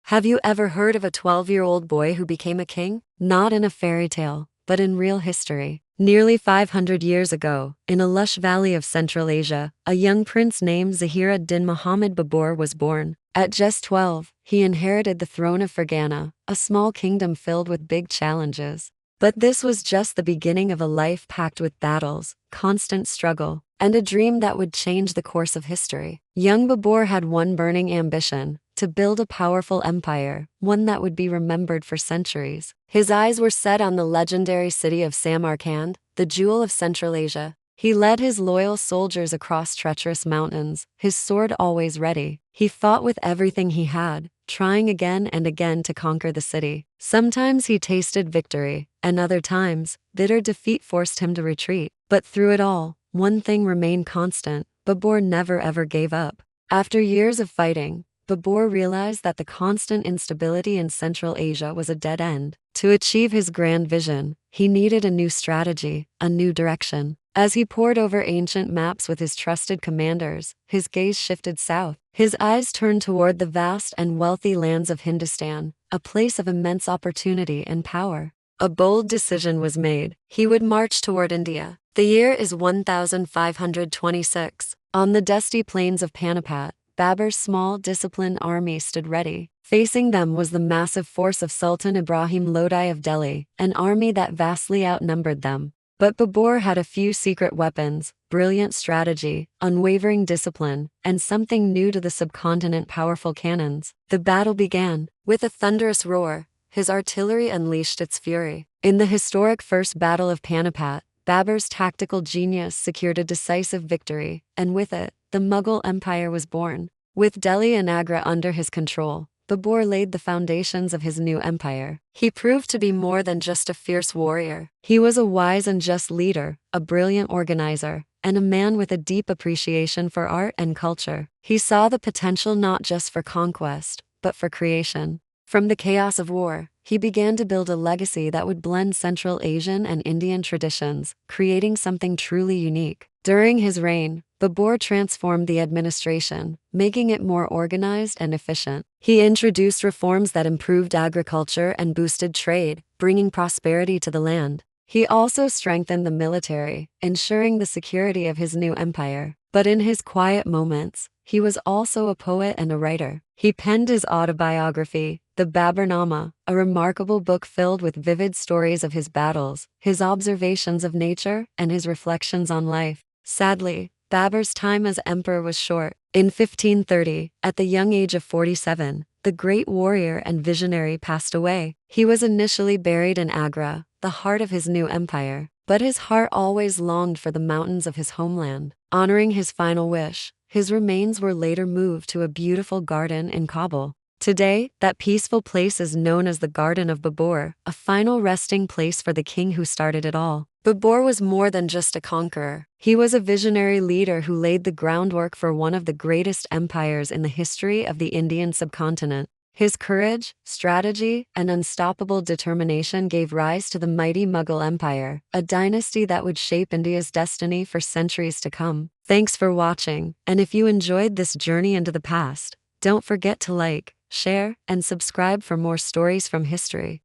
Have you ever heard of a 12-year-old boy who became a king? Not in a fairy tale, but in real history. Nearly 500 years ago, in a lush valley of Central Asia, a young prince named Zahir ad-Din Muhammad Babur was born. At just 12, he inherited the throne of Fergana, a small kingdom filled with big challenges. But this was just the beginning of a life packed with battles, constant struggle, and a dream that would change the course of history. Young Babur had one burning ambition: to build a powerful empire, one that would be remembered for centuries. His eyes were set on the legendary city of Samarkand, the jewel of Central Asia. He led his loyal soldiers across treacherous mountains, his sword always ready. He fought with everything he had, trying again and again to conquer the city. Sometimes he tasted victory, and other times, bitter defeat forced him to retreat. But through it all, one thing remained constant: Babur never ever gave up. After years of fighting, Babur realized that the constant instability in Central Asia was a dead end. To achieve his grand vision, he needed a new strategy, a new direction. As he pored over ancient maps with his trusted commanders, his gaze shifted south. His eyes turned toward the vast and wealthy lands of Hindustan, a place of immense opportunity and power. A bold decision was made. He would march toward India. The year is 1526. On the dusty plains of Panipat, Babur's small, disciplined army stood ready. Facing them was the massive force of Sultan Ibrahim Lodi of Delhi, an army that vastly outnumbered them. But Babur had a few secret weapons: brilliant strategy, unwavering discipline, and something new to the subcontinent: powerful cannons. The battle began. With a thunderous roar, his artillery unleashed its fury. In the historic First Battle of Panipat, Babur's tactical genius secured a decisive victory, and with it, the Mughal Empire was born. With Delhi and Agra under his control, Babur laid the foundations of his new empire. He proved to be more than just a fierce warrior. He was a wise and just leader, a brilliant organizer, and a man with a deep appreciation for art and culture. He saw the potential not just for conquest, but for creation. From the chaos of war, he began to build a legacy that would blend Central Asian and Indian traditions, creating something truly unique. During his reign, Babur transformed the administration, making it more organized and efficient. He introduced reforms that improved agriculture and boosted trade, bringing prosperity to the land. He also strengthened the military, ensuring the security of his new empire. But in his quiet moments, he was also a poet and a writer. He penned his autobiography, the Baburnama, a remarkable book filled with vivid stories of his battles, his observations of nature, and his reflections on life. Sadly, Babur's time as emperor was short. In 1530, at the young age of 47, the great warrior and visionary passed away. He was initially buried in Agra, the heart of his new empire, but his heart always longed for the mountains of his homeland. Honoring his final wish, his remains were later moved to a beautiful garden in Kabul. Today, that peaceful place is known as the Garden of Babur, a final resting place for the king who started it all. Babur was more than just a conqueror. He was a visionary leader who laid the groundwork for one of the greatest empires in the history of the Indian subcontinent. His courage, strategy, and unstoppable determination gave rise to the mighty Mughal Empire, a dynasty that would shape India's destiny for centuries to come. Thanks for watching, and if you enjoyed this journey into the past, don't forget to like, share, and subscribe for more stories from history.